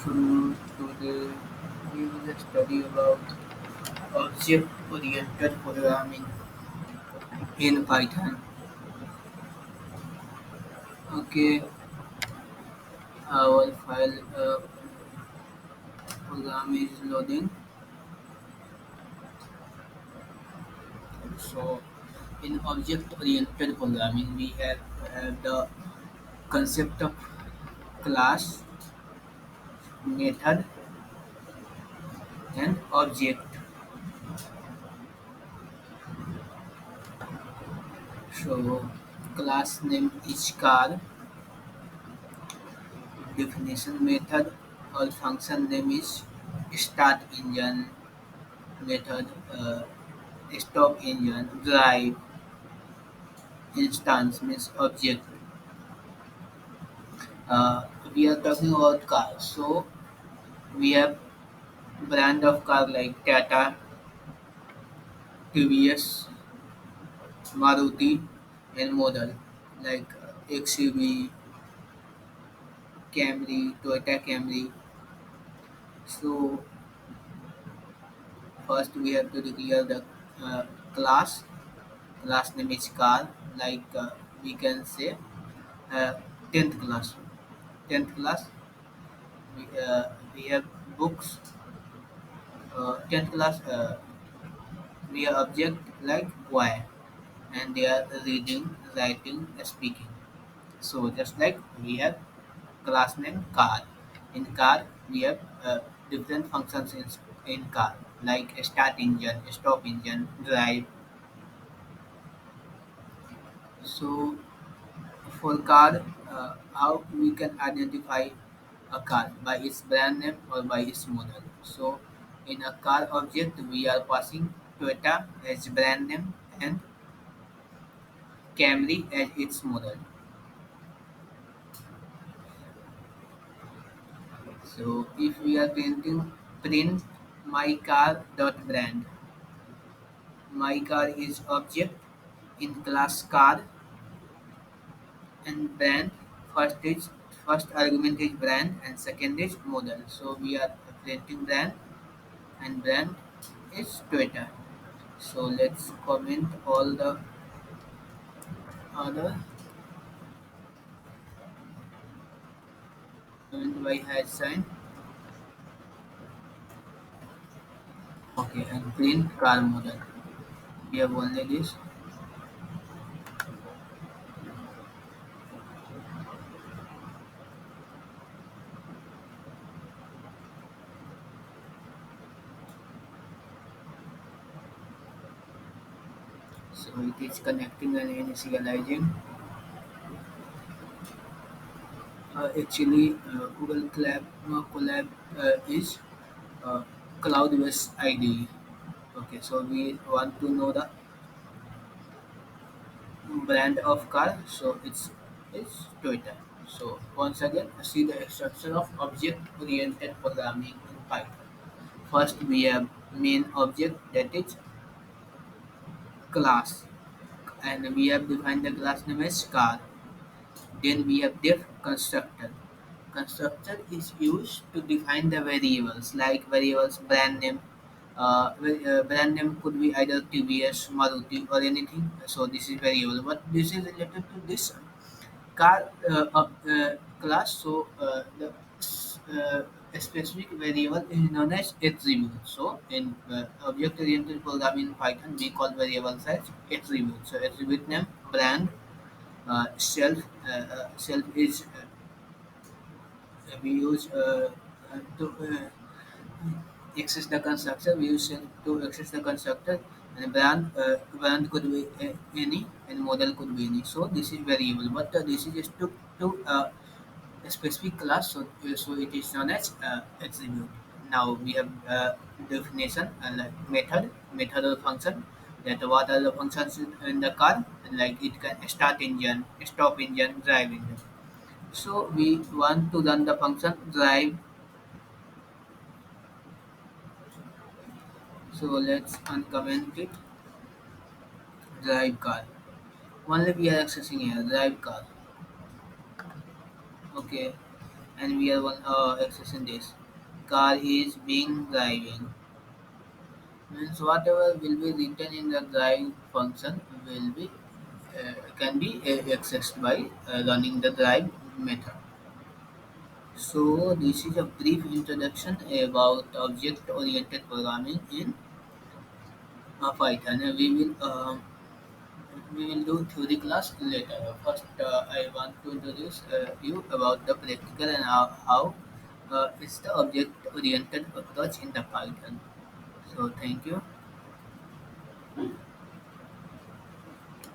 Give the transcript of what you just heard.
So today we will study about object-oriented programming in Python. Okay, our file program is loading. So in object-oriented programming, we have the concept of class, method, and object. So class name is car, definition method or function name is start engine, method stop engine, drive, instance means object. uh, we are talking about cars, so we have brand of car like Tata, TVS, Maruti, and model like XUV, Camry, Toyota Camry. So first we have to declare the uh, class. Class name is car, like we can say uh, 10th class. 10th class, we have books. 10th class, we have object like boy, and they are reading, writing, speaking. So just like we have class name car. In car, we have different functions in car like start engine, stop engine, drive. So for car, how we can identify a car by its brand name or by its model. So in a car object, we are passing Toyota as brand name and Camry as its model. So if we are printing print my car dot brand, my car is object in class car and brand. First argument is brand and second is model. So we are printing brand and brand is Toyota. So let's comment all the other and by hash sign. Okay, and print car model. We have only this. So it is connecting and initializing. Actually, Google Colab is uh, cloud-based IDE. Okay, so we want to know the brand of car. So it's Toyota. So once again, see the structure of object-oriented programming in Python. First, we have main object, that is class, and we have defined the class name as car. Then we have def constructor. Constructor is used to define the variables like variables brand name. Brand name could be either TVS, Maruti, or anything. So this is variable, but this is related to this car class. So a specific variable is known as attribute. So in object-oriented programming in Python, we call variables as attribute. So attribute name, brand, self is we use to access the constructor. We use self to access the constructor, and brand could be any, and model could be any. So this is variable, but this is just to a specific class. So so it is known as attribute. Now we have definition and method or function. That what are the functions in the car? Like it can start engine, stop engine, drive engine. So we want to run the function drive. So let's uncomment it. Drive car. Only we are accessing here drive car. Okay, and we are one accessing this. Car is being driving means whatever will be written in the drive function will be can be accessed by running the drive method. So this is a brief introduction about object-oriented programming in Python. We will do theory class later. First, I want to introduce you about the practical and how it's the object-oriented approach in the Python. So thank you.